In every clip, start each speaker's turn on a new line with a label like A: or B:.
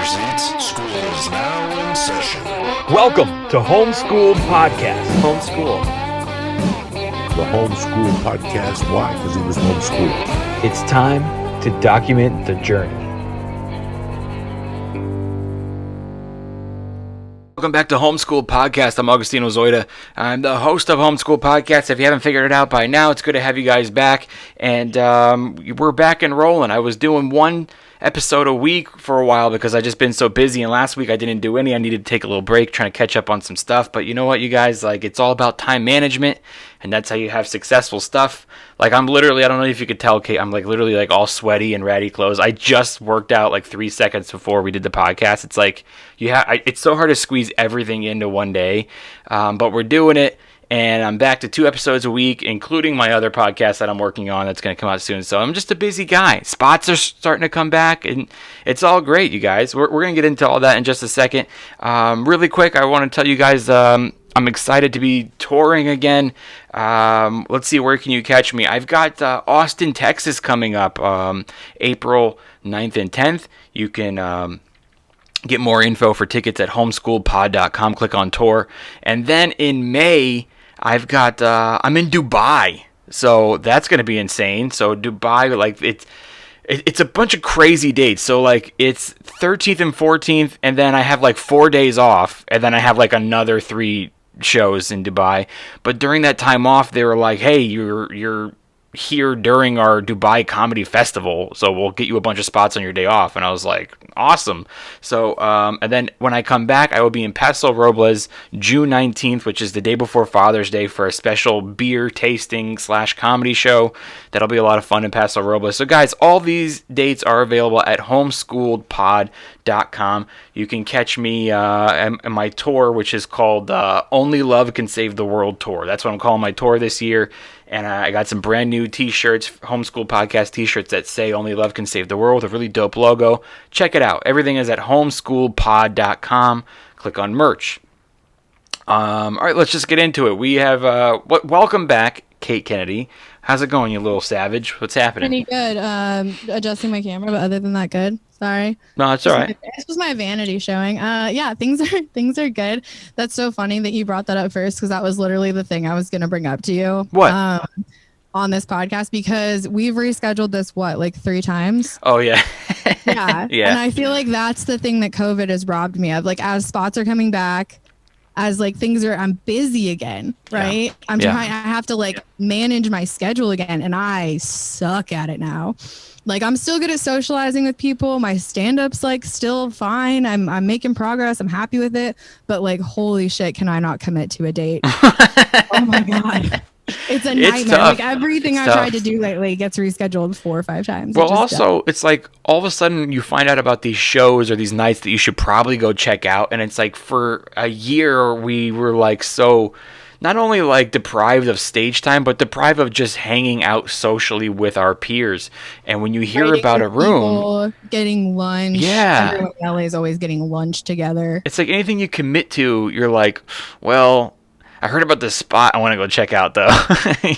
A: presents School is Now in Session.
B: Welcome to Homeschooled Podcast.
C: Homeschool.
D: The homeschool podcast. Why? Because he was homeschooled.
B: It's time to document the journey.
C: Welcome back to Homeschool Podcast. I'm Augustino Zoida. I'm the host of Homeschool Podcast. If you haven't figured it out by now, it's good to have you guys back. And we're back and rolling. I was doing one episode a week for a while because I just been so busy, and last week I didn't do any. I needed to take a little break trying to catch up on some stuff. But you know what, you guys, like, it's all about time management, and that's how you have successful stuff. Like, I'm literally, I don't know if you could tell, Kate, I'm like literally like all sweaty and ratty clothes. I just worked out like 3 seconds before we did the podcast. It's like it's so hard to squeeze everything into one day, but we're doing it. And I'm back to 2 episodes a week, including my other podcast that I'm working on that's going to come out soon. So I'm just a busy guy. Spots are starting to come back, and it's all great, you guys. We're going to get into all that in just a second. Really quick, I want to tell you guys I'm excited to be touring again. Let's see, where can you catch me? I've got Austin, Texas coming up April 9th and 10th. You can get more info for tickets at homeschoolpod.com. Click on tour. And then in May, I've got I'm in Dubai, so that's going to be insane. So Dubai, like, it's a bunch of crazy dates. So like it's 13th and 14th, and then I have like 4 days off, and then I have like another 3 shows in Dubai. But during that time off, they were like, "Hey, you're here during our Dubai Comedy Festival, so we'll get you a bunch of spots on your day off." And I was like, awesome. So and then when I come back, I will be in Paso Robles June 19th, which is the day before Father's Day, for a special beer tasting / comedy show. That'll be a lot of fun in Paso Robles. So guys, all these dates are available at homeschooledpod.com. You can catch me in my tour, which is called Only Love Can Save the World Tour. That's what I'm calling my tour this year. And I got some brand new t-shirts, Homeschool Podcast t-shirts that say Only Love Can Save the World, a really dope logo. Check it out. Everything is at homeschoolpod.com. Click on merch. All right, let's just get into it. We have, welcome back, Kate Kennedy. How's it going, you little savage? What's happening?
E: Pretty good. Adjusting my camera, but other than that, good. Sorry.
C: No, it's all right.
E: This was my vanity showing. Yeah, things are good. That's so funny that you brought that up first, because that was literally the thing I was gonna bring up to you.
C: What?
E: On this podcast, because we've rescheduled this like 3 times.
C: Oh yeah.
E: Yeah.
C: Yeah.
E: And I feel like that's the thing that COVID has robbed me of. Like, as spots are coming back, as like I'm busy again, right? Yeah. I have to like manage my schedule again, and I suck at it now. Like, I'm still good at socializing with people. My stand-up's like still fine. I'm making progress. I'm happy with it. But like, holy shit, can I not commit to a date? Oh my God. It's a nightmare. Like, everything I've tried to do lately gets rescheduled 4 or 5 times.
C: Well, also, it's like all of a sudden you find out about these shows or these nights that you should probably go check out. And it's like, for a year, we were like so not only like deprived of stage time, but deprived of just hanging out socially with our peers. And when you hear about a room,
E: getting lunch, everyone in LA is always getting lunch together.
C: It's like anything you commit to, you're like, well, I heard about this spot I want to go check out, though.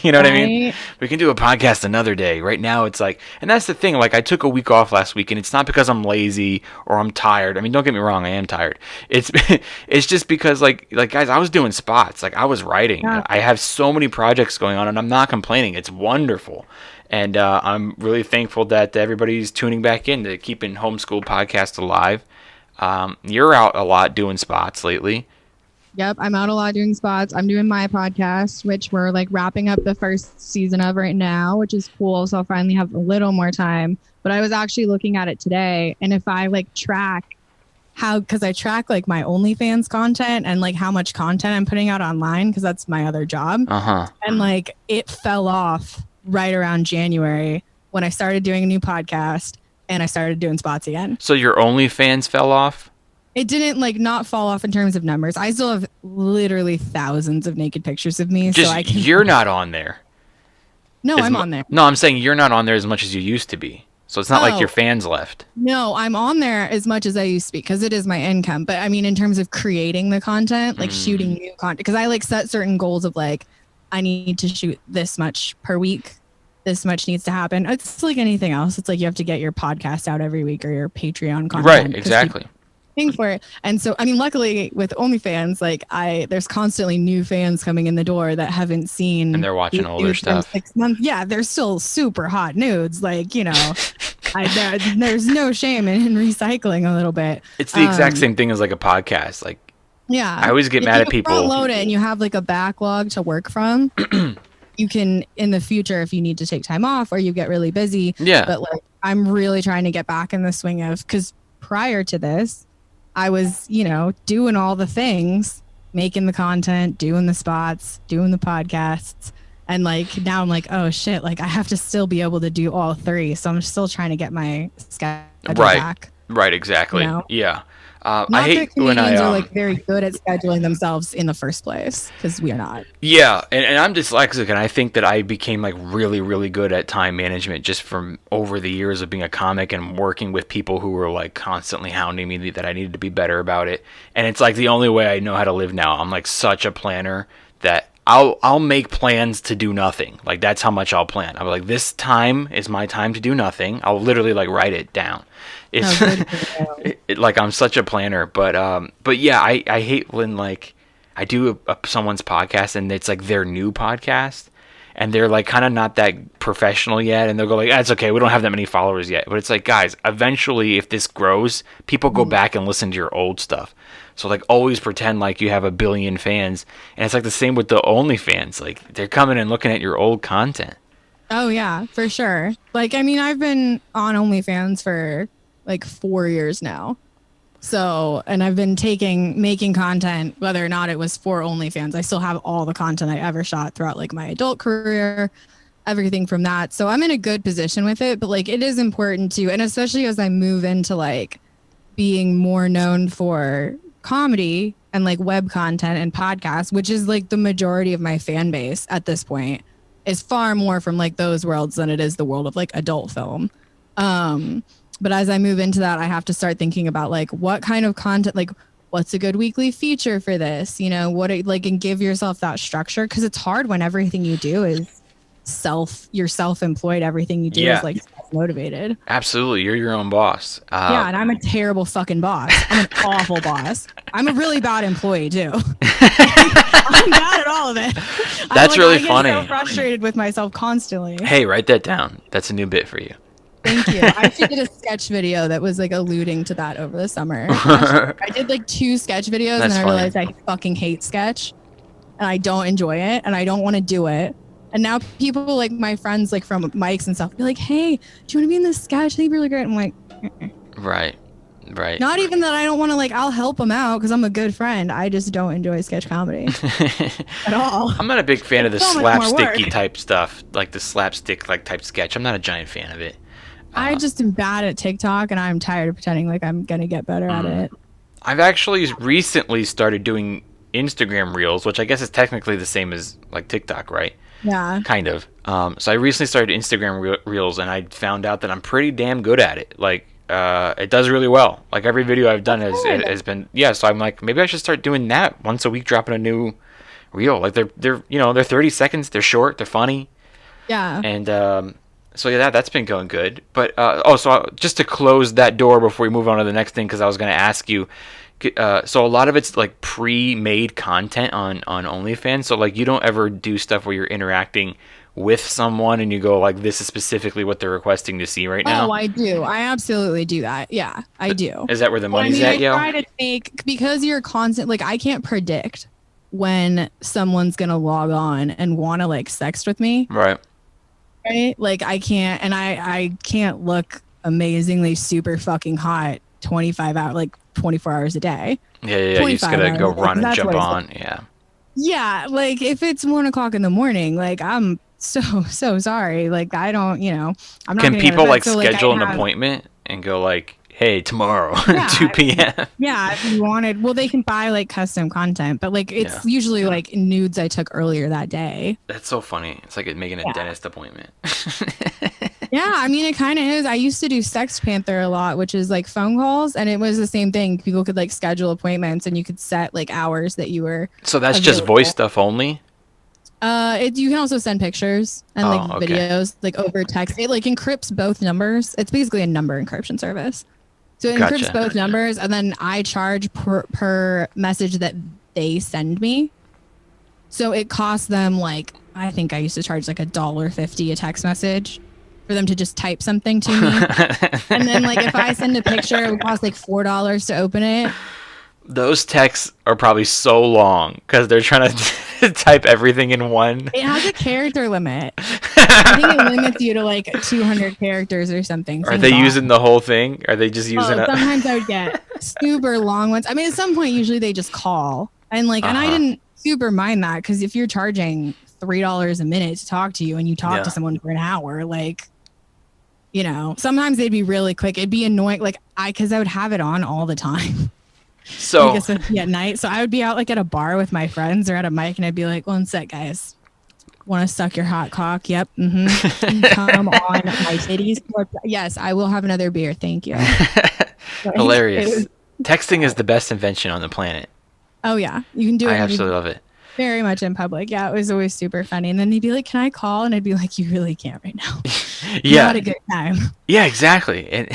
C: You know what I mean? We can do a podcast another day. Right now, it's like, and that's the thing. Like, I took a week off last week, and it's not because I'm lazy or I'm tired. I mean, don't get me wrong, I am tired. It's just because, like guys, I was doing spots. Like, I was writing. Yeah. I have so many projects going on, and I'm not complaining. It's wonderful. And I'm really thankful that everybody's tuning back in to keeping Homeschool Podcast alive. You're out a lot doing spots lately.
E: Yep, I'm out a lot doing spots. I'm doing my podcast, which we're like wrapping up the first season of right now, which is cool. So I'll finally have a little more time. But I was actually looking at it today, and if I like track because I track like my OnlyFans content and like how much content I'm putting out online, because that's my other job. And like, it fell off right around January when I started doing a new podcast and I started doing spots again.
C: So your OnlyFans fell off?
E: It didn't like not fall off in terms of numbers. I still have literally thousands of naked pictures of me.
C: Just,
E: so I can.
C: You're not on there.
E: No, I'm on there.
C: No, I'm saying you're not on there as much as you used to be. So it's not like your fans left.
E: No, I'm on there as much as I used to be, because it is my income. But I mean, in terms of creating the content, like shooting new content, because I like set certain goals of like, I need to shoot this much per week. This much needs to happen. It's like anything else. It's like you have to get your podcast out every week or your Patreon content.
C: Right, exactly.
E: paying for it. And so, I mean, luckily with OnlyFans, like there's constantly new fans coming in the door that haven't seen.
C: And they're watching
E: these
C: older
E: nudes from
C: stuff.
E: 6 months. Yeah, they're still super hot nudes. Like, there's no shame in recycling a little bit.
C: It's the exact same thing as like a podcast. Like,
E: yeah,
C: I always get mad at people.
E: If you load it and you have like a backlog to work from, you can in the future if you need to take time off or you get really busy.
C: Yeah.
E: But like, I'm really trying to get back in the swing of, because prior to this, I was, doing all the things, making the content, doing the spots, doing the podcasts. And like, now I'm like, oh shit, like I have to still be able to do all three. So I'm still trying to get my schedule back.
C: Right. Exactly. Yeah.
E: Not
C: I hate
E: that
C: when
E: comedians are like very good at scheduling themselves in the first place, because we are not.
C: Yeah, and I'm dyslexic, and I think that I became like really, really good at time management just from over the years of being a comic and working with people who were like constantly hounding me that I needed to be better about it. And it's like the only way I know how to live now. I'm like such a planner that I'll make plans to do nothing. Like that's how much I'll plan. I'm like, this time is my time to do nothing. I'll literally like write it down. It's like I'm such a planner, but yeah, I hate when like I do someone's podcast and it's like their new podcast and they're like kind of not that professional yet, and they'll go like, it's okay, we don't have that many followers yet. But it's like, guys, eventually if this grows, people go back and listen to your old stuff. So like always pretend like you have 1 billion fans, and it's like the same with the OnlyFans. Like they're coming and looking at your old content.
E: Oh yeah, for sure. Like I mean, I've been on OnlyFans for like 4 years now. So, and I've been making content, whether or not it was for OnlyFans. I still have all the content I ever shot throughout like my adult career, everything from that. So I'm in a good position with it, but like it is important to, and especially as I move into like being more known for comedy and like web content and podcasts, which is like the majority of my fan base at this point, is far more from like those worlds than it is the world of like adult film. But as I move into that, I have to start thinking about like what kind of content, like what's a good weekly feature for this, and give yourself that structure, because it's hard when everything you do is you're self-employed. Everything you do is like self-motivated.
C: Absolutely. You're your own boss.
E: Yeah. And I'm a terrible fucking boss. I'm an awful boss. I'm a really bad employee too. I'm bad at all of it.
C: That's really funny.
E: I'm so frustrated with myself constantly.
C: Hey, write that down. That's a new bit for you.
E: Thank you. I actually did a sketch video that was like alluding to that over the summer. I did like 2 sketch videos and then I realized I fucking hate sketch and I don't enjoy it and I don't want to do it. And now people like my friends like from mics and stuff be like, hey, do you want to be in this sketch? They'd be really great. I'm like,
C: Right.
E: Not even that I don't want to like, I'll help them out because I'm a good friend. I just don't enjoy sketch comedy at all.
C: I'm not a big fan of the slapsticky type stuff, like the slapstick like type sketch. I'm not a giant fan of it.
E: I just am bad at TikTok and I'm tired of pretending like I'm going to get better at it.
C: I've actually recently started doing Instagram Reels, which I guess is technically the same as like TikTok, right?
E: Yeah.
C: Kind of. So I recently started Instagram Reels and I found out that I'm pretty damn good at it. Like, it does really well. Like every video I've done has been, so I'm like, maybe I should start doing that once a week, dropping a new reel. Like they're 30 seconds. They're short. They're funny.
E: Yeah.
C: And, so yeah, that's been going good. But so just to close that door before we move on to the next thing, because I was going to ask you. So a lot of it's like pre-made content on OnlyFans. So like you don't ever do stuff where you're interacting with someone and you go like, this is specifically what they're requesting to see right now.
E: Oh, I do. I absolutely do that. Yeah, I do.
C: Is that where the money's at, yo?
E: I try to make, because you're constant. Like I can't predict when someone's gonna log on and want to like sext with me.
C: Right.
E: Like I can't, and I can't look amazingly super fucking hot 25 hours, like 24 hours a day.
C: Yeah. You just gotta go run and jump on. Yeah. Yeah,
E: like if it's 1 o'clock in the morning, like I'm so sorry. Like I don't, I'm not.
C: Can people like schedule an appointment and go like, hey, tomorrow, 2 p.m.
E: Yeah, if you wanted. Well, they can buy like custom content, but like it's usually like nudes I took earlier that day.
C: That's so funny. It's like making a dentist appointment.
E: Yeah, I mean, it kind of is. I used to do Sex Panther a lot, which is like phone calls, and it was the same thing. People could like schedule appointments, and you could set like hours that you were.
C: So that's available. Just voice stuff only?
E: You can also send pictures and videos like over text. It like encrypts both numbers. It's basically a number encryption service. So it encrypts both numbers, and then I charge per message that they send me. So it costs them like, I think I used to charge like $1.50 a text message for them to just type something to me. And then like if I send a picture, it would cost like $4 to open it.
C: Those texts are probably so long because they're trying to type everything in one.
E: It has a character limit. I think it limits you to like 200 characters or something.
C: Are they using the whole thing? Are they just using it?
E: Sometimes I would get super long ones. I mean, at some point, usually they just call. And like, and I didn't super mind that because if you're charging $3 a minute to talk to you and you talk to someone for an hour, like, you know, sometimes they'd be really quick. It'd be annoying. Like because I would have it on all the time.
C: So
E: I guess at night. So I would be out like at a bar with my friends or at a mic and I'd be like, 1 sec, guys. Want to suck your hot cock? Yep. Mm-hmm. Come on my titties. Yes, I will have another beer. Thank you.
C: Hilarious. Texting is the best invention on the planet.
E: Oh yeah. You can do it.
C: I absolutely love it.
E: Very much in public. Yeah, it was always super funny. And then they'd be like, can I call? And I'd be like, you really can't right now.
C: Yeah.
E: Not a good time.
C: Yeah, exactly. And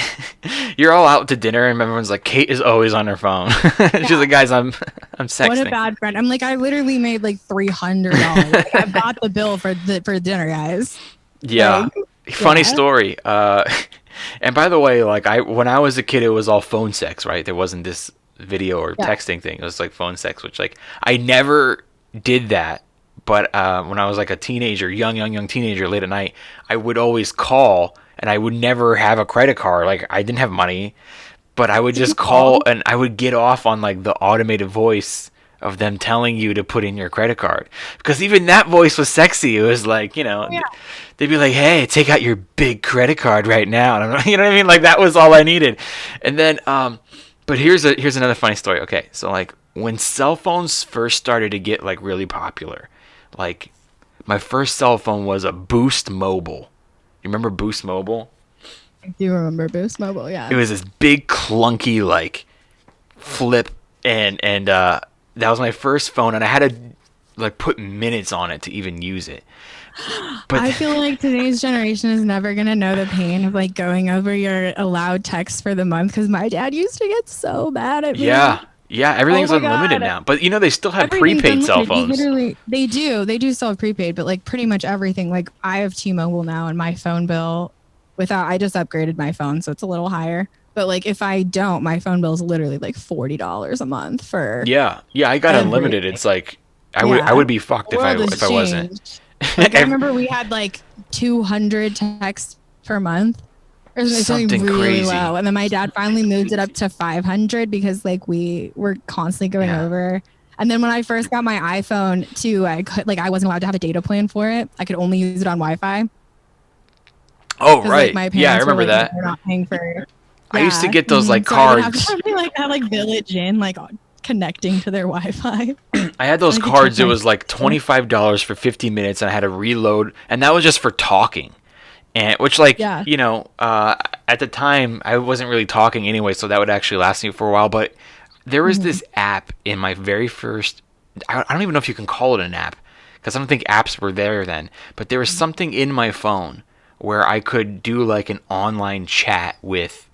C: you're all out to dinner and everyone's like, Kate is always on her phone. She's like, guys, I'm sexting.
E: What a bad friend. I'm like, I literally made like $300. Like, I bought the bill for dinner, guys.
C: Yeah. Like, funny story. And by the way, like when I was a kid, it was all phone sex, right? There wasn't this video or texting thing. It was like phone sex, which like I never did that. But when I was like a teenager, young teenager, late at night, I would always call and I would never have a credit card. Like I didn't have money, but I would just call and I would get off on like the automated voice of them telling you to put in your credit card. Because even that voice was sexy. It was like, you know, they'd be like, hey, take out your big credit card right now. And I'm, you know what I mean? Like that was all I needed. And then, but here's another funny story. Okay, so like when cell phones first started to get like really popular, like my first cell phone was a Boost Mobile. You remember Boost Mobile?
E: I do remember Boost Mobile, yeah.
C: It was this big clunky like flip and that was my first phone and I had to like put minutes on it to even use it. But
E: I feel like today's generation is never going to know the pain of like going over your allowed text for the month because my dad used to get so mad at me.
C: Yeah, everything's unlimited now. But you know, they still have prepaid cell phones.
E: They do still have prepaid, but like pretty much everything. Like I have T-Mobile now and my phone bill I just upgraded my phone, so it's a little higher. But like if I don't, my phone bill is literally like $40 a month for
C: Yeah, I got unlimited. It's like I would be fucked if I wasn't.
E: Like I remember we had like 200 texts per month. Or something really crazy. Low. And then my dad finally moved it up to 500 because like we were constantly going over. And then when I first got my iPhone too, I wasn't allowed to have a data plan for it. I could only use it on Wi-Fi.
C: Oh right, like, I remember that.
E: They're not paying for.
C: I used to get those like cards.
E: I would have something like that, like Village Inn, like connecting to their Wi-Fi.
C: I had those cards. It was like $25 for 50 minutes, and I had to reload, and that was just for talking. And which, like, you know, at the time I wasn't really talking anyway, so that would actually last me for a while. But there was this app in my very first. I don't even know if you can call it an app because I don't think apps were there then. But there was something in my phone where I could do like an online chat with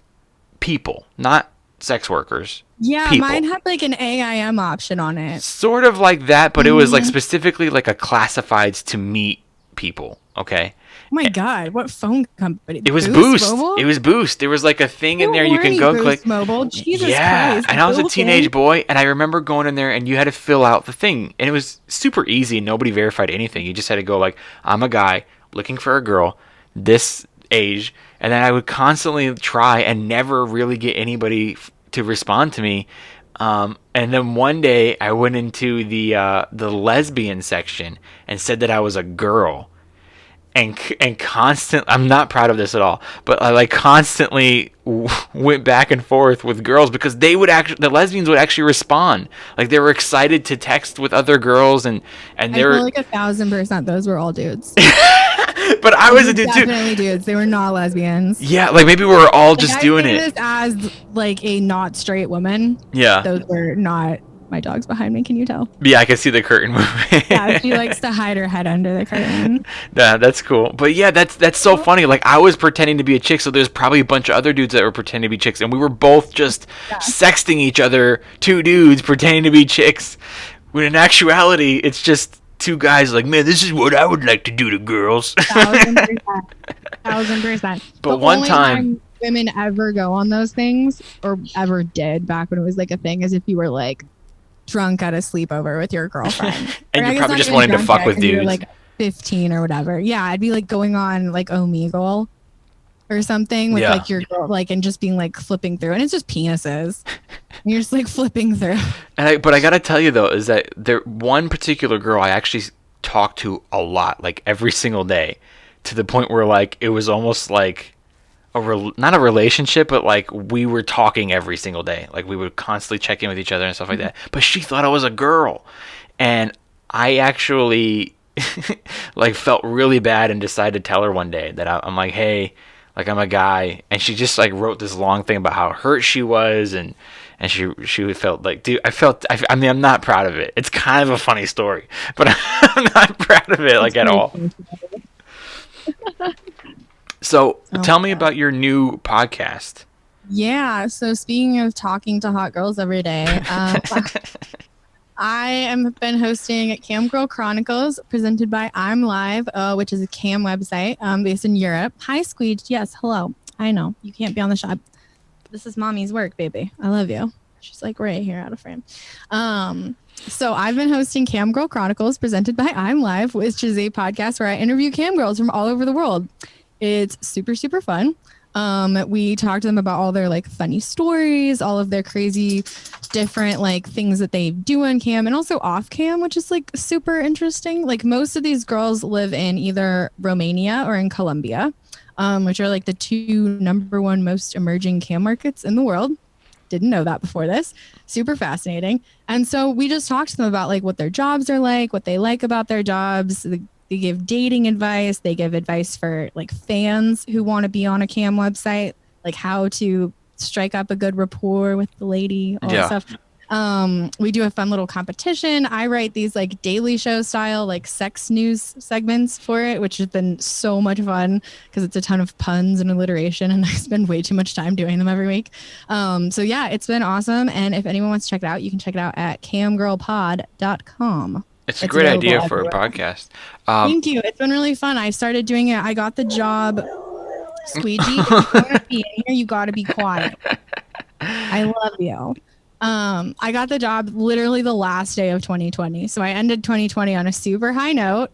C: people, not sex workers.
E: Yeah,
C: people.
E: Mine had like an AIM option on it.
C: Sort of like that, but it was like specifically like a classifieds to meet people. Okay.
E: Oh my God, what phone company?
C: It was Boost. It was Boost. There was like a thing in there you can go click.
E: Mobile. Jesus Christ.
C: And I was a teenage boy, and I remember going in there, and you had to fill out the thing, and it was super easy. Nobody verified anything. You just had to go like, I'm a guy looking for a girl, this age, and then I would constantly try and never really get anybody to respond to me. And then one day I went into the lesbian section and said that I was a girl. And I'm not proud of this at all, but I like constantly went back and forth with girls because the lesbians would actually respond. Like they were excited to text with other girls and they were
E: like 1,000% those were all dudes.
C: But I was a dude too.
E: Definitely dudes. They were not lesbians.
C: Yeah, like maybe we were all just doing it.
E: This as like a not straight woman.
C: Yeah.
E: Those were not My dog's behind me. Can you tell?
C: Yeah, I can see the curtain moving.
E: Yeah, she likes to hide her head under the curtain.
C: Yeah, that's cool. But yeah, that's so funny. Like, I was pretending to be a chick, so there's probably a bunch of other dudes that were pretending to be chicks, and we were both just sexting each other, two dudes pretending to be chicks. When in actuality, it's just two guys like, man, this is what I would like to do to girls.
E: 1000%.
C: But
E: the
C: one
E: only
C: time
E: women ever go on those things, or ever did back when it was like a thing, is if you were like drunk at a sleepover with your girlfriend.
C: And
E: Or I
C: you're
E: guess
C: probably
E: not
C: just
E: even
C: wanting to
E: drunk
C: fuck
E: yet,
C: with
E: 'cause you were,
C: dudes.
E: like 15 or whatever. Yeah, I'd be like going on like Omegle or something with like your girl, like, and just being like flipping through, and it's just penises. And you're just like flipping through.
C: But I gotta tell you though, is that there one particular girl I actually talked to a lot, like every single day, to the point where like it was almost like not a relationship, but like we were talking every single day. Like we would constantly check in with each other and stuff like that. But she thought I was a girl, and I actually like felt really bad and decided to tell her one day that I'm like, hey, like I'm a guy, and she just like wrote this long thing about how hurt she was, and she felt like, dude, I mean, I'm not proud of it. It's kind of a funny story, but I'm not proud of it like at all. So tell me about your new podcast.
E: Yeah. So speaking of talking to hot girls every day, I am been hosting Girl Chronicles, presented by I'm Live, which is a cam website based in Europe. Hi, Squeege. Yes, hello. I know you can't be on the shop. This is mommy's work, baby. I love you. She's like right here out of frame. So I've been hosting Girl Chronicles, presented by I'm Live, which is a podcast where I interview cam girls from all over the world. It's super, super fun. We talk to them about all their like funny stories, all of their crazy different like things that they do on cam and also off cam, which is like super interesting. Like most of these girls live in either Romania or in Colombia, which are like the two #1 most emerging cam markets in the world. Didn't know that before this. Super fascinating. And so we just talked to them about like what their jobs are like, what they like about their jobs. They give dating advice. They give advice for like fans who want to be on a cam website, like how to strike up a good rapport with the lady, all that stuff. We do a fun little competition. I write these like Daily Show style, like sex news segments for it, which has been so much fun because it's a ton of puns and alliteration, and I spend way too much time doing them every week. So yeah, it's been awesome. And if anyone wants to check it out, you can check it out at camgirlpod.com.
C: It's a great idea for a podcast.
E: Thank you. It's been really fun. I started doing it. I got the job. Squeegee, if you want to be in here, you got to be quiet. I love you. I got the job literally the last day of 2020. So I ended 2020 on a super high note,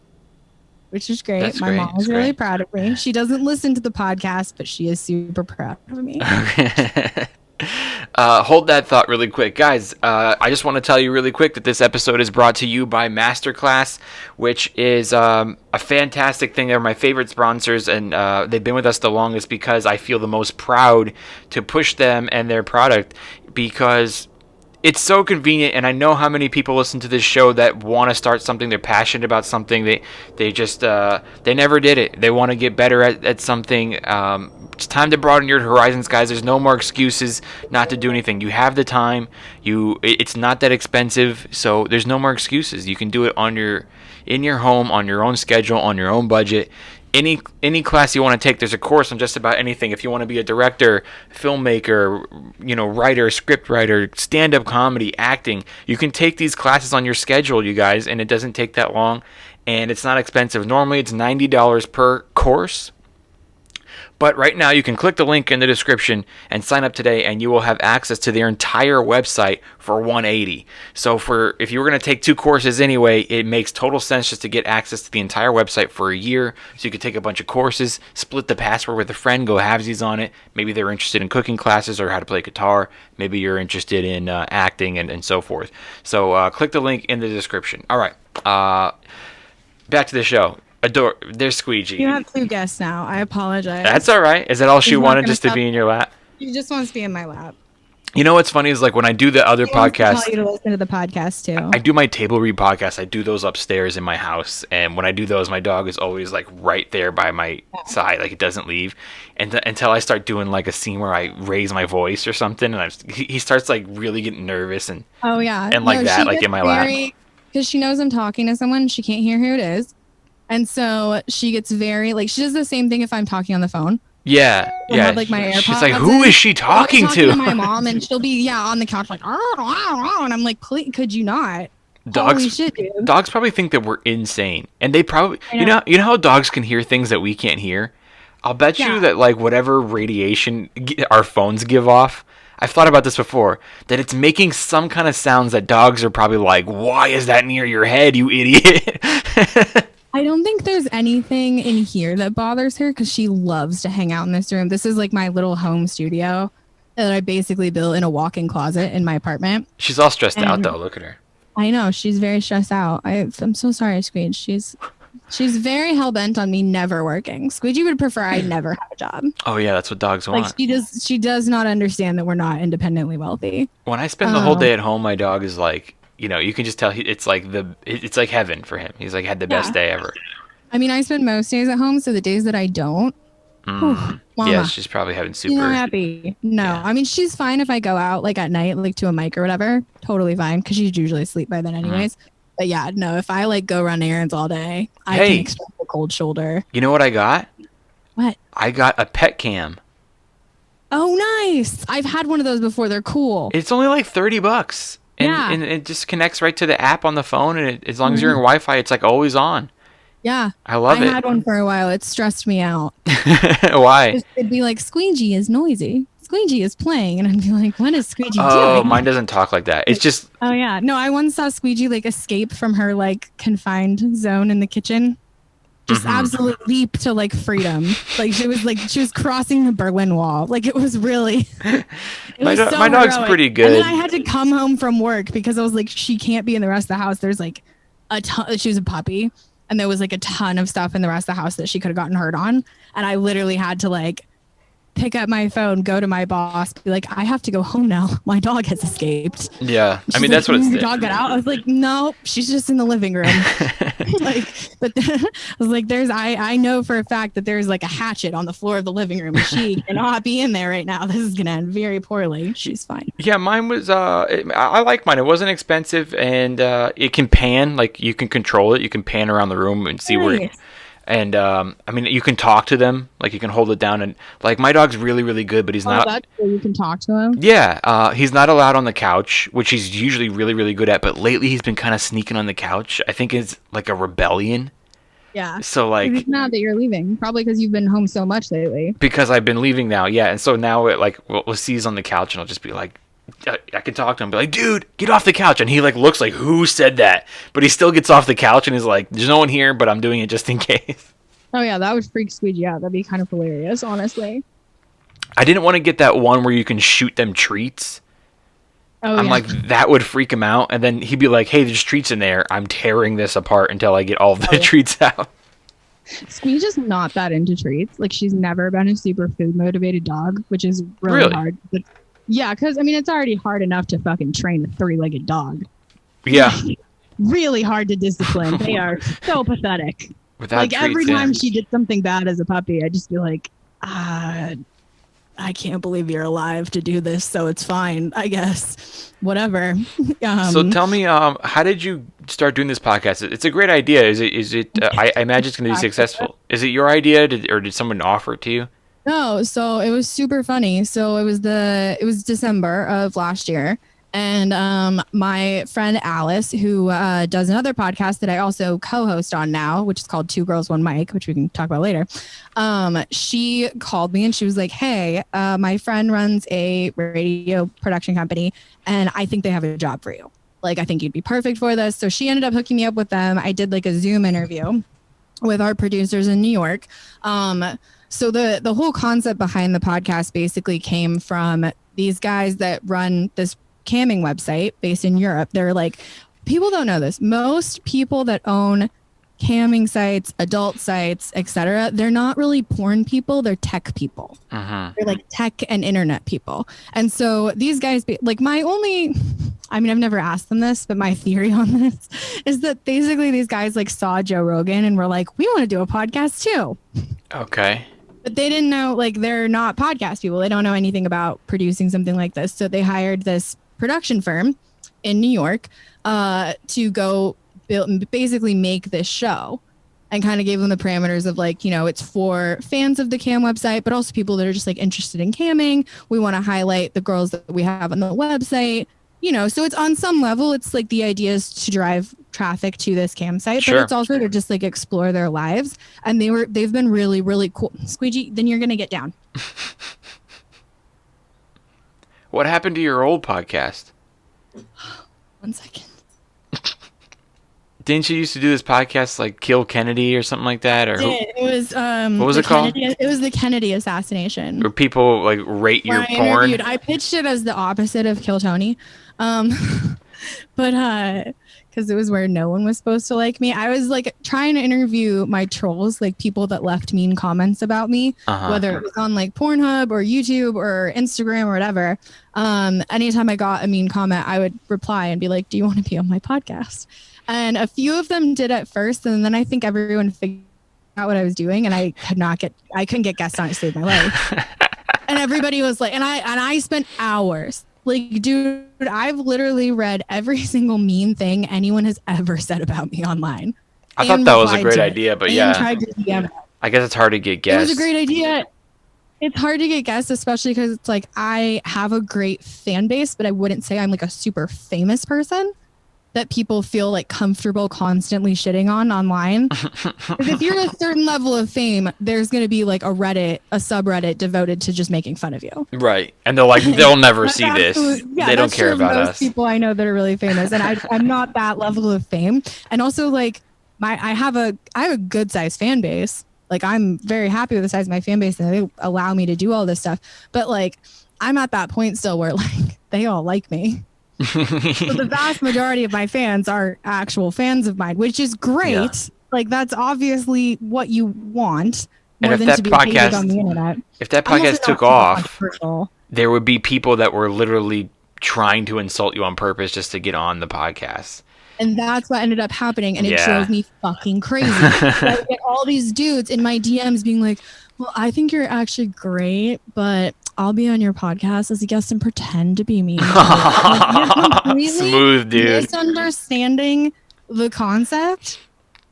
E: which is great.
C: That's
E: My
C: great.
E: mom is really proud of me. She doesn't listen to the podcast, but she is super proud of me.
C: Hold that thought really quick. Guys, I just want to tell you really quick that this episode is brought to you by Masterclass, which is a fantastic thing. They're my favorite sponsors, and they've been with us the longest because I feel the most proud to push them and their product because it's so convenient. And I know how many people listen to this show that want to start something. They're passionate about something. They just they never did it. They want to get better at something. It's time to broaden your horizons, guys. There's no more excuses not to do anything. You have the time. It's not that expensive, so there's no more excuses. You can do it in your home, on your own schedule, on your own budget. Any class you want to take, there's a course on just about anything. If you want to be a director, filmmaker, writer, script writer, stand-up comedy, acting, you can take these classes on your schedule, you guys, and it doesn't take that long, and it's not expensive. Normally, it's $90 per course. But right now, you can click the link in the description and sign up today, and you will have access to their entire website for $180. So if you were going to take 2 courses anyway, it makes total sense just to get access to the entire website for a year. So you could take a bunch of courses, split the password with a friend, go halvesies on it. Maybe they're interested in cooking classes or how to play guitar. Maybe you're interested in acting and so forth. So click the link in the description. All right. Back to the show. There's Squeegee.
E: You have 2 guests now. I apologize.
C: That's all right. Is that all she wanted, just to be in your lap?
E: She just wants to be in my lap.
C: You know what's funny is like when I do the other
E: He wants to
C: podcast,
E: tell you to listen to the podcast too.
C: I do my table read podcast. I do those upstairs in my house, and when I do those, my dog is always like right there by my side, like it doesn't leave, and until I start doing like a scene where I raise my voice or something, and he starts like really getting nervous and
E: Oh yeah,
C: and like that, like in my lap.
E: Because she knows I'm talking to someone, she can't hear who it is, and so she gets very like she does the same thing if I'm talking on the phone.
C: Yeah,
E: I have, like, my AirPods
C: she's like, who is she talking to?
E: My mom, and she'll be on the couch like, and I'm like, please, could you not?
C: Dogs,
E: Holy shit, dude.
C: dogs probably think that we're insane, and they probably, you know how dogs can hear things that we can't hear. I'll bet you that like whatever radiation our phones give off, I've thought about this before, that it's making some kind of sounds that dogs are probably like, why is that near your head, you idiot?
E: I don't think there's anything in here that bothers her because she loves to hang out in this room. This is like my little home studio that I basically built in a walk-in closet in my apartment.
C: She's all stressed out though. Look at her.
E: I know, she's very stressed out. I'm so sorry, Squeege. She's very hell-bent on me never working. Squeegee would prefer I never have a job.
C: Oh yeah, that's what dogs want.
E: Like she does not understand that we're not independently wealthy.
C: When I spend the whole day at home, my dog is like, you know, you can just tell it's like heaven for him. He's like had the best day ever.
E: I mean, I spend most days at home, so the days that I don't, Mama,
C: yeah, she's probably having super.
E: She's not happy. No, yeah. I mean, she's fine if I go out like at night, like to a mic or whatever. Totally fine, because she's usually asleep by then anyways. But yeah, no, if I like go run errands all day, I can expect a cold shoulder.
C: You know what I got?
E: What?
C: I got a pet cam.
E: Oh, nice. I've had one of those before. They're cool.
C: It's only like $30. And it just connects right to the app on the phone, and as long as you're in Wi-Fi, it's like always on.
E: Yeah.
C: I love it.
E: I had one for a while. It stressed me out.
C: Why?
E: It'd be like, Squeegee is noisy. Squeegee is playing. And I'd be like, what is Squeegee doing?
C: Oh, mine doesn't talk like that. It's just...
E: Oh, yeah. No, I once saw Squeegee like escape from her like confined zone in the kitchen. Just absolute leap to like freedom. Like she was crossing the Berlin Wall. Like it was really.
C: My dog's pretty good.
E: And then I had to come home from work because I was like, she can't be in the rest of the house. There's like a ton. She was a puppy, and there was like a ton of stuff in the rest of the house that she could have gotten hurt on. And I literally had to like pick up my phone, go to my boss, be like, I have to go home now. My dog has escaped.
C: Yeah,
E: She's
C: I mean
E: like,
C: that's what it's.
E: Your dog got out. I was like, no, she's just in the living room. But I was like, I know for a fact that there's like a hatchet on the floor of the living room. She cannot be in there right now. This is gonna end very poorly. She's fine.
C: Yeah, mine was. I like mine. It wasn't expensive, and it can pan. Like you can control it. You can pan around the room and see where. And I mean, you can talk to them. Like you can hold it down, and like my dog's really, really good, but he's not.
E: That's cool. You can talk to him.
C: Yeah, he's not allowed on the couch, which he's usually really, really good at. But lately, he's been kind of sneaking on the couch. I think it's like a rebellion.
E: Yeah.
C: So like,
E: it's not that you're leaving, probably because you've been home so much lately.
C: Because I've been leaving now, yeah. And so now it like we'll see he's on the couch, and I'll just be like. I can talk to him, be like, dude, get off the couch. And he like looks like, who said that? But he still gets off the couch and he's like, there's no one here, but I'm doing it just in case.
E: Oh yeah, that would freak Squeegee out. That'd be kind of hilarious, honestly.
C: I didn't want to get that one where you can shoot them treats. I'm like, that would freak him out. And then he'd be like, hey, there's treats in there. I'm tearing this apart until I get all of the treats out.
E: Squeegee's not that into treats. Like she's never been a super food motivated dog, which is really hard. But yeah, because I mean, it's already hard enough to fucking train a 3-legged dog.
C: Yeah.
E: Really hard to discipline. They are so pathetic.
C: Without
E: like
C: treats,
E: every time she did something bad as a puppy, I'd just be like, I can't believe you're alive to do this, so it's fine, I guess. Whatever.
C: So tell me, how did you start doing this podcast? It's a great idea. Is it? I imagine it's going to be successful. Is it your idea, or did someone offer it to you?
E: No, so it was super funny. So it was December of last year, and my friend Alice, who does another podcast that I also co-host on now, which is called Two Girls, One Mic, which we can talk about later. She called me and she was like, hey, my friend runs a radio production company and I think they have a job for you. Like, I think you'd be perfect for this. So she ended up hooking me up with them. I did like a Zoom interview with our producers in New York. So the whole concept behind the podcast basically came from these guys that run this camming website based in Europe. They're like, people don't know this. Most people that own camming sites, adult sites, etc. They're not really porn people, they're tech people.
C: Uh-huh.
E: They're like tech and internet people. And so these guys, like I've never asked them this, but my theory on this is that basically these guys like saw Joe Rogan and were like, we want to do a podcast too.
C: Okay.
E: But they didn't know, like, they're not podcast people. They don't know anything about producing something like this. So they hired this production firm in New York to go build and basically make this show, and kind of gave them the parameters of like, it's for fans of the cam website, but also people that are just like interested in camming. We want to highlight the girls that we have on the website, so it's on some level, it's like the idea is to drive traffic to this cam site,
C: Sure.
E: but it's also to just like explore their lives. And they've been really, really cool. Squeegee, then you're going to get down.
C: What happened to your old podcast?
E: 1 second.
C: Didn't you used to do this podcast like Kill Kennedy or something like that? Or
E: It was
C: what was it called?
E: It was the Kennedy assassination.
C: Where people like rate your porn?
E: I pitched it as the opposite of Kill Tony. But because it was where no one was supposed to like me. I was like trying to interview my trolls, like people that left mean comments about me, whether it was on like Pornhub or YouTube or Instagram or whatever. Anytime I got a mean comment, I would reply and be like, do you want to be on my podcast? And a few of them did at first, and then I think everyone figured out what I was doing, and I couldn't get guests on to save my life. And everybody was like, and I spent hours. Like, dude, I've literally read every single mean thing anyone has ever said about me online.
C: I thought that was a great idea, but yeah.
E: Tried to DM it.
C: I guess it's hard to get guests.
E: It was a great idea. It's hard to get guests, especially because it's like I have a great fan base, but I wouldn't say I'm like a super famous person that people feel like comfortable constantly shitting on online. Because if you're a certain level of fame, there's going to be like a subreddit devoted to just making fun of you.
C: Right. And they'll never see this.
E: Yeah,
C: they don't care about
E: those
C: us.
E: People I know that are really famous, and I'm not that level of fame. And also like I have a good sized fan base. Like I'm very happy with the size of my fan base, and they allow me to do all this stuff. But like I'm at that point still where like they all like me. So the vast majority of my fans are actual fans of mine, which is great. Yeah. Like that's obviously what you want more than to be hated on the internet.
C: If that podcast took off, there would be people that were literally trying to insult you on purpose just to get on the podcast.
E: And that's what ended up happening, and it drove me fucking crazy. I get all these dudes in my DMs being like, well, I think you're actually great, but I'll be on your podcast as a guest and pretend to be me. Like,
C: smooth, dude.
E: Misunderstanding the concept.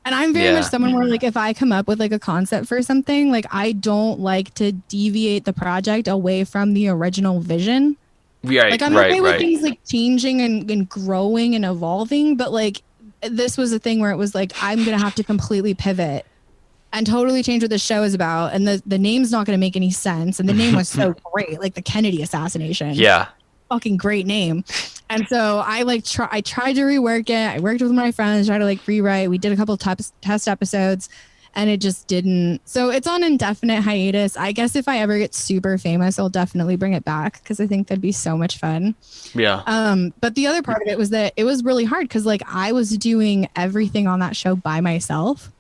E: And I'm very much someone where, like, if I come up with like a concept for something, like I don't like to deviate the project away from the original vision.
C: Right,
E: like I'm okay with things like changing and growing and evolving, but like this was a thing where it was like I'm gonna have to completely pivot and totally change what the show is about, and the name's not gonna make any sense. And the name was so great, like the Kennedy assassination.
C: Yeah,
E: fucking great name. And so I tried to rework it. I worked with my friends, tried to like rewrite. We did a couple of test episodes. And it just didn't. So it's on indefinite hiatus. I guess if I ever get super famous, I'll definitely bring it back because I think that'd be so much fun.
C: Yeah.
E: But the other part of it was that it was really hard because like I was doing everything on that show by myself.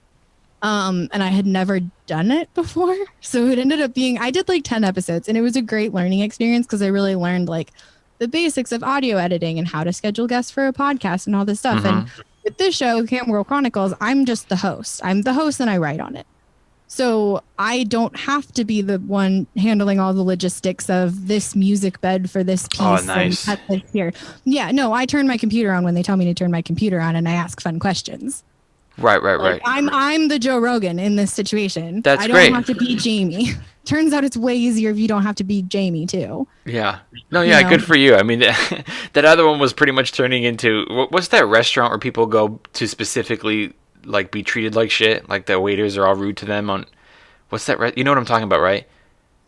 E: And I had never done it before. So it ended up being, I did like 10 episodes, and it was a great learning experience because I really learned like the basics of audio editing and how to schedule guests for a podcast and all this stuff. And with this show, Girl Chronicles, I'm just the host. I'm the host and I write on it. So I don't have to be the one handling all the logistics of this music bed for this piece.
C: Oh, nice.
E: And this here. Yeah, no, I turn my computer on when they tell me to turn my computer on, and I ask fun questions.
C: Right.
E: I'm the Joe Rogan in this situation.
C: That's
E: great. I don't have to be Jamie. Turns out it's way easier if you don't have to be Jamie too.
C: Yeah. No, yeah, good for you. I mean, that other one was pretty much turning into, what's that restaurant where people go to specifically like be treated like shit? Like the waiters are all rude to them on, what's that? You know what I'm talking about, right?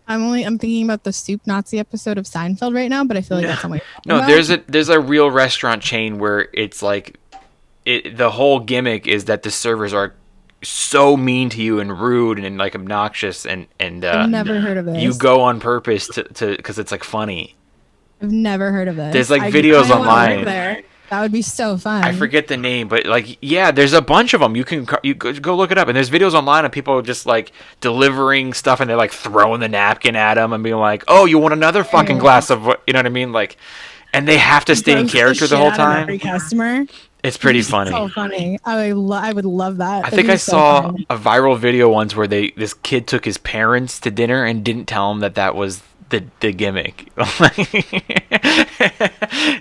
E: I'm thinking about the Soup Nazi episode of Seinfeld right now, but I feel like that's somewhere.
C: No, there's a real restaurant chain where it's like, the whole gimmick is that the servers are so mean to you and rude and like obnoxious and
E: I've never heard of this.
C: You go on purpose to because it's like funny.
E: I've never heard of this.
C: There's like videos online.
E: That would be so fun.
C: I forget the name, but like, yeah, there's a bunch of them. You go look it up, and there's videos online of people just like delivering stuff, and they're like throwing the napkin at them and being like, "Oh, you want another fucking glass of what?" You know what I mean? Like, and they have to stay in character the whole time.
E: Every customer.
C: It's pretty funny.
E: So funny. I would love that.
C: I think I saw a viral video once where this kid took his parents to dinner and didn't tell them that was the gimmick.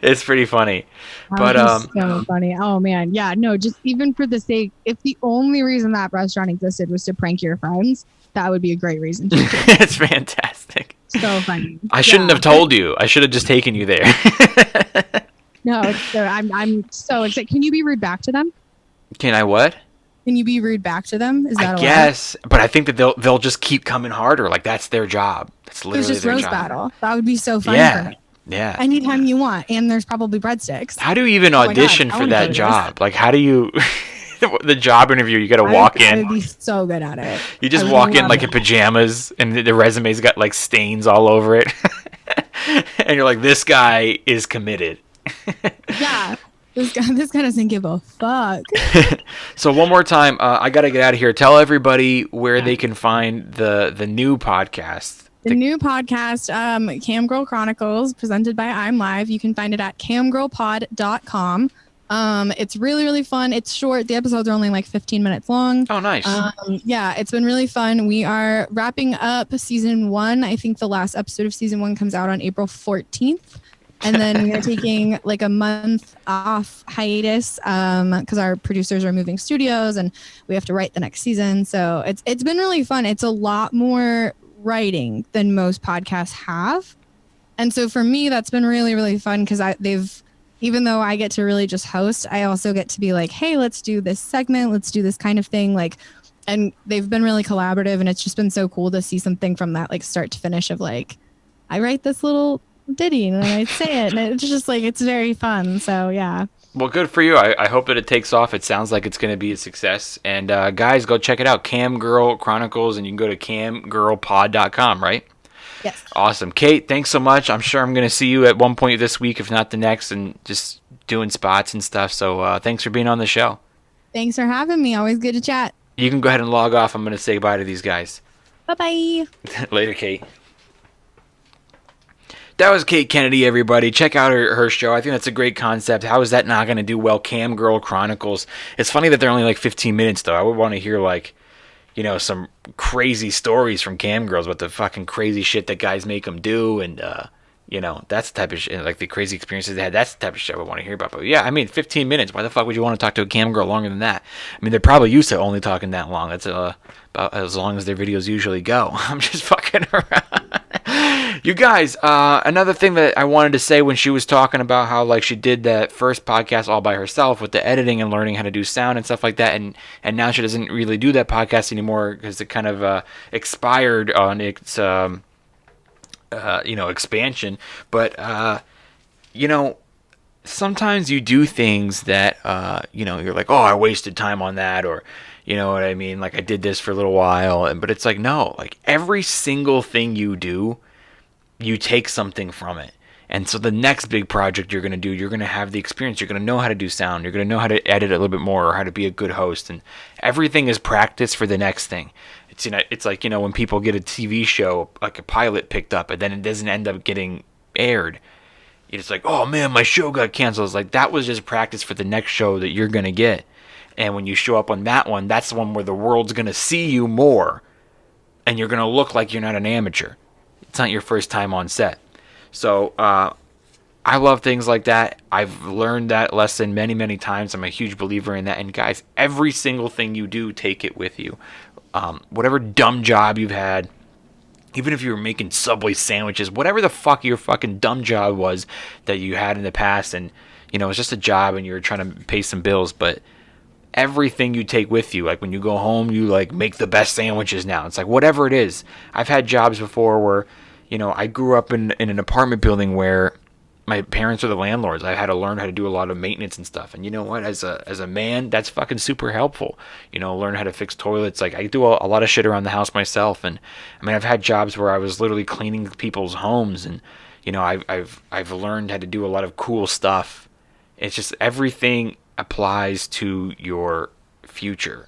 C: It's pretty funny. But
E: so funny. Oh man, yeah. No, just even for the sake, if the only reason that restaurant existed was to prank your friends, that would be a great reason to.
C: It's fantastic.
E: So funny.
C: I shouldn't have told you. I should have just taken you there.
E: No, I'm so excited. Can you be rude back to them?
C: Can I what?
E: Can you be rude back to them? Is that allowed?
C: Yes, but I think that they'll just keep coming harder. Like that's their job. That's literally
E: there's just
C: their
E: roast
C: job.
E: Battle. That would be so fun.
C: Yeah.
E: For me.
C: Yeah.
E: Anytime you want, and there's probably breadsticks.
C: How do you even audition for that job? Like, how do you? The job interview, you got to walk in.
E: I would be so good at it.
C: You just walk in like in pajamas, and the resume's got like stains all over it, and you're like, "This guy is committed."
E: Yeah, this guy doesn't give a fuck.
C: So one more time, I got to get out of here. Tell everybody where they can find the new podcast.
E: The new podcast, Girl Chronicles, presented by I'm Live. You can find it at camgirlpod.com. It's really, really fun. It's short. The episodes are only like 15 minutes long.
C: Oh, nice.
E: Yeah, it's been really fun. We are wrapping up season 1. I think the last episode of season 1 comes out on April 14th. And then we are taking like a month off hiatus because our producers are moving studios and we have to write the next season. So it's been really fun. It's a lot more writing than most podcasts have. And so for me, that's been really, really fun because even though I get to really just host, I also get to be like, hey, let's do this segment. Let's do this kind of thing. Like, and they've been really collaborative and it's just been so cool to see something from that, like start to finish of like, I write this little ditty and then I say it and it's just like, it's very fun. So yeah.
C: Well, good for you. I hope that it takes off. It sounds like it's going to be a success. And guys, go check it out, Girl Chronicles, and you can go to camgirlpod.com, right?
E: Yes.
C: Awesome. Kate, thanks so much. I'm sure I'm going to see you at one point this week, if not the next, and just doing spots and stuff. So thanks for being on the show.
E: Thanks for having me. Always good to chat.
C: You can go ahead and log off. I'm going to say bye to these guys.
E: Bye-bye.
C: Later, Kate. That was Kate Kennedy, everybody. Check out her show. I think that's a great concept. How is that not going to do well? Girl Chronicles. It's funny that they're only like 15 minutes, though. I would want to hear, like, you know, some crazy stories from cam girls about the fucking crazy shit that guys make them do. And, you know, that's the type of shit, like the crazy experiences they had. That's the type of shit I would want to hear about. But yeah, I mean, 15 minutes. Why the fuck would you want to talk to a cam girl longer than that? I mean, they're probably used to only talking that long. That's about as long as their videos usually go. I'm just fucking around. You guys, another thing that I wanted to say when she was talking about how like she did that first podcast all by herself with the editing and learning how to do sound and stuff like that, and now she doesn't really do that podcast anymore because it kind of expired on its expansion. But you know, sometimes you do things that you're like, oh, I wasted time on that, or you know what I mean? Like I did this for a little while, but it's like, no, like every single thing you do, you take something from it. And so the next big project you're going to do, you're going to have the experience. You're going to know how to do sound. You're going to know how to edit a little bit more or how to be a good host. And everything is practice for the next thing. It's, you know, it's like, you know, when people get a TV show, like a pilot picked up, and then it doesn't end up getting aired. It's like, oh man, my show got canceled. It's like, that was just practice for the next show that you're going to get. And when you show up on that one, that's the one where the world's going to see you more. And you're going to look like you're not an amateur. It's not your first time on set. So I love things like that. I've learned that lesson many, many times. I'm a huge believer in that. And guys, every single thing you do, take it with you. Whatever dumb job you've had, even if you were making Subway sandwiches, whatever the fuck your fucking dumb job was that you had in the past, and you know, it's just a job and you're trying to pay some bills, but everything you take with you, like when you go home, you like make the best sandwiches now. It's like whatever it is. I've had jobs before where, you know, I grew up in an apartment building where my parents are the landlords. I had to learn how to do a lot of maintenance and stuff. And you know what? As a man, that's fucking super helpful. You know, learn how to fix toilets. Like I do a lot of shit around the house myself. And I mean, I've had jobs where I was literally cleaning people's homes, and you know, I've learned how to do a lot of cool stuff. It's just everything applies to your future.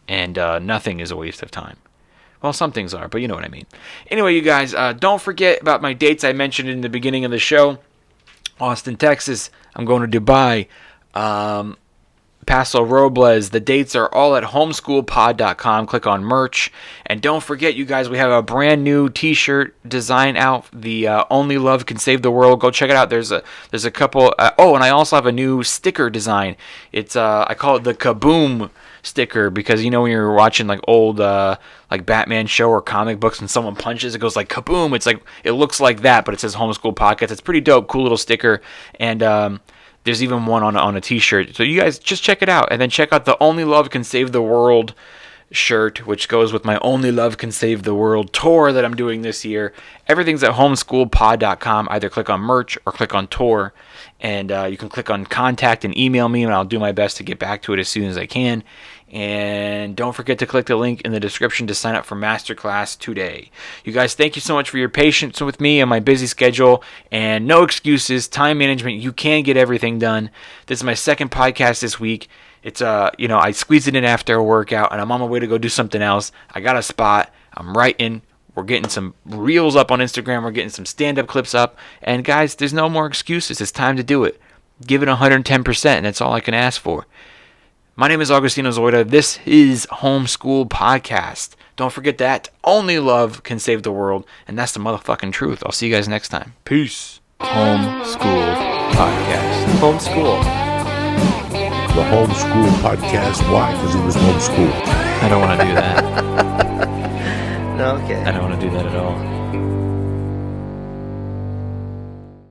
C: And nothing is a waste of time. Well, some things are, but you know what I mean. Anyway, you guys, don't forget about my dates I mentioned in the beginning of the show. Austin, Texas. I'm going to Dubai. Paso Robles. The dates are all at homeschoolpod.com. Click on merch. And don't forget, you guys, we have a brand new t-shirt design out. The Only Love Can Save the World. Go check it out. There's a couple. And I also have a new sticker design. It's I call it the Kaboom sticker, because you know when you're watching like old like Batman show or comic books and someone punches, it goes like kaboom. It's like, it looks like that, but it says Homeschool Podcast. It's pretty dope, cool little sticker. And there's even one on a t-shirt. So you guys just check it out. And then check out the Only Love Can Save the World shirt, which goes with my Only Love Can Save the World tour that I'm doing this year. Everything's at homeschoolpod.com. Either click on merch or click on tour. And you can click on contact and email me, and I'll do my best to get back to it as soon as I can. And don't forget to click the link in the description to sign up for Masterclass today. You guys, thank you so much for your patience with me and my busy schedule. And no excuses, time management, you can get everything done. This is my second podcast this week. It's I squeezed it in after a workout, and I'm on my way to go do something else. I got a spot. I'm writing. We're getting some reels up on Instagram. We're getting some stand-up clips up. And guys, there's no more excuses. It's time to do it. Give it 110%, and that's all I can ask for. My name is Augustino Zoida. This is Homeschool Podcast. Don't forget that only love can save the world, and that's the motherfucking truth. I'll see you guys next time. Peace. Homeschool Podcast. Homeschool.
D: The Homeschool Podcast. Why? Because he was homeschooled.
C: I don't want to do that.
F: Okay.
C: I don't want to do that at all.